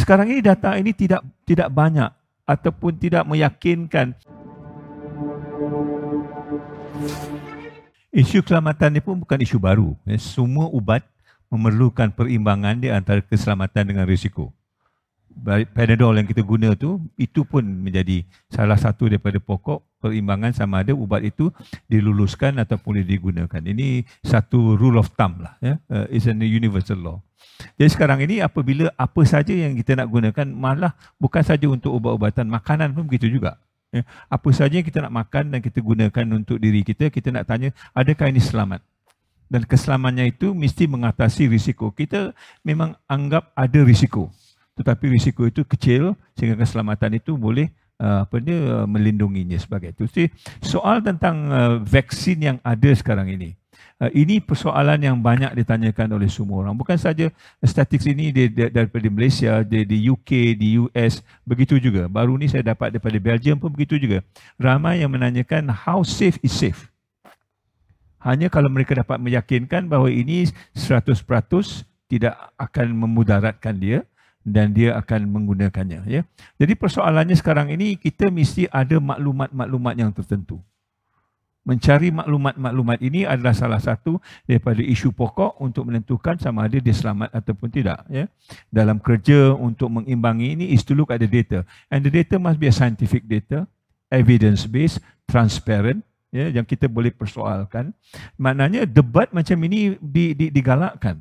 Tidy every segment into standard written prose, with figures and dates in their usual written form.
sekarang ini data ini tidak banyak ataupun tidak meyakinkan. Isu keselamatan ini pun bukan isu baru. Semua ubat memerlukan perimbangan di antara keselamatan dengan risiko. Panadol yang kita guna itu pun menjadi salah satu daripada pokok perimbangan sama ada ubat itu diluluskan ataupun digunakan. Ini satu rule of thumb lah. It's a universal law. Jadi sekarang ini apabila apa saja yang kita nak gunakan, malah bukan saja untuk ubat-ubatan, makanan pun begitu juga. Apa saja yang kita nak makan dan kita gunakan untuk diri kita, kita nak tanya adakah ini selamat? Dan keselamatannya itu mesti mengatasi risiko. Kita memang anggap ada risiko, tetapi risiko itu kecil sehingga keselamatan itu boleh melindunginya sebagai itu. Jadi, soal tentang vaksin yang ada sekarang ini persoalan yang banyak ditanyakan oleh semua orang. Bukan saja statistik ini daripada Malaysia, di UK, di US, begitu juga. Baru ni saya dapat daripada Belgium pun begitu juga. Ramai yang menanyakan how safe is safe. Hanya kalau mereka dapat meyakinkan bahawa ini 100% tidak akan memudaratkan dia dan dia akan menggunakannya. Ya. Jadi persoalannya sekarang ini kita mesti ada maklumat-maklumat yang tertentu. Mencari maklumat-maklumat ini adalah salah satu daripada isu pokok untuk menentukan sama ada dia selamat ataupun tidak. Ya. Dalam kerja untuk mengimbangi ini is to look at the data. And the data must be a scientific data, evidence-based, transparent, ya, yang kita boleh persoalkan. Maknanya debat macam ini digalakkan.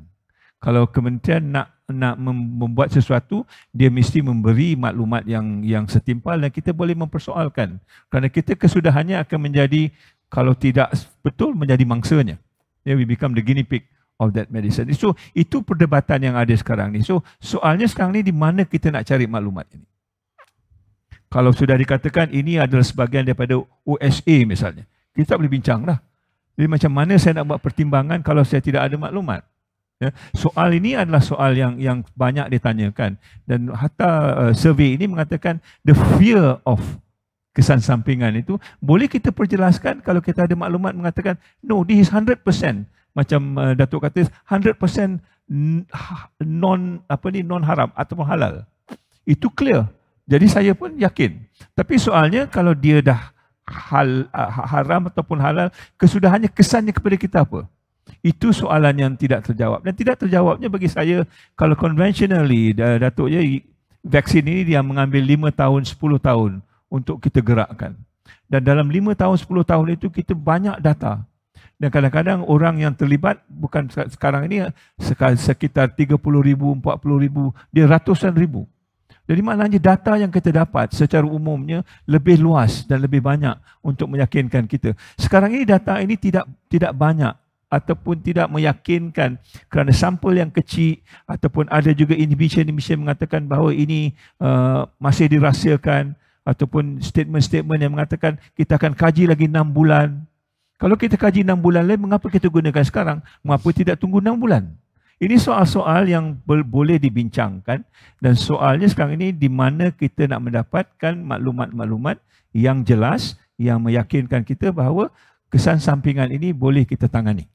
Kalau kementerian nak membuat sesuatu, dia mesti memberi maklumat yang setimpal dan kita boleh mempersoalkan. Kerana kita kesudahannya akan menjadi, kalau tidak betul, menjadi mangsanya. We become the guinea pig of that medicine. So, itu perdebatan yang ada sekarang ni. So, soalnya sekarang ni di mana kita nak cari maklumat ini. Kalau sudah dikatakan ini adalah sebahagian daripada USA misalnya, kita tak boleh bincang dah. Jadi macam mana saya nak buat pertimbangan kalau saya tidak ada maklumat? Ya, soal ini adalah soal yang banyak ditanyakan dan hatta survey ini mengatakan the fear of kesan sampingan itu boleh kita perjelaskan kalau kita ada maklumat mengatakan no, this is 100%, macam Datuk kata 100% non haram ataupun halal. Itu clear. Jadi saya pun yakin. Tapi soalnya kalau dia dah haram ataupun halal, kesudahannya, kesannya kepada kita apa? Itu soalan yang tidak terjawab. Dan tidak terjawabnya bagi saya, kalau conventionally, Datuk vaksin ini dia mengambil 5 tahun, 10 tahun untuk kita gerakkan. Dan dalam 5 tahun, 10 tahun itu kita banyak data. Dan kadang-kadang orang yang terlibat, bukan sekarang ini, sekitar 30,000, 40,000, dia ratusan ribu. Jadi maknanya data yang kita dapat secara umumnya lebih luas dan lebih banyak untuk meyakinkan kita. Sekarang ini data ini tidak banyak ataupun tidak meyakinkan kerana sampel yang kecil ataupun ada juga individu mengatakan bahawa ini masih dirahsiakan ataupun statement-statement yang mengatakan kita akan kaji lagi 6 bulan. Kalau kita kaji 6 bulan lagi, mengapa kita gunakan sekarang? Mengapa tidak tunggu 6 bulan? Ini soal-soal yang boleh dibincangkan dan soalnya sekarang ini di mana kita nak mendapatkan maklumat-maklumat yang jelas yang meyakinkan kita bahawa kesan sampingan ini boleh kita tangani.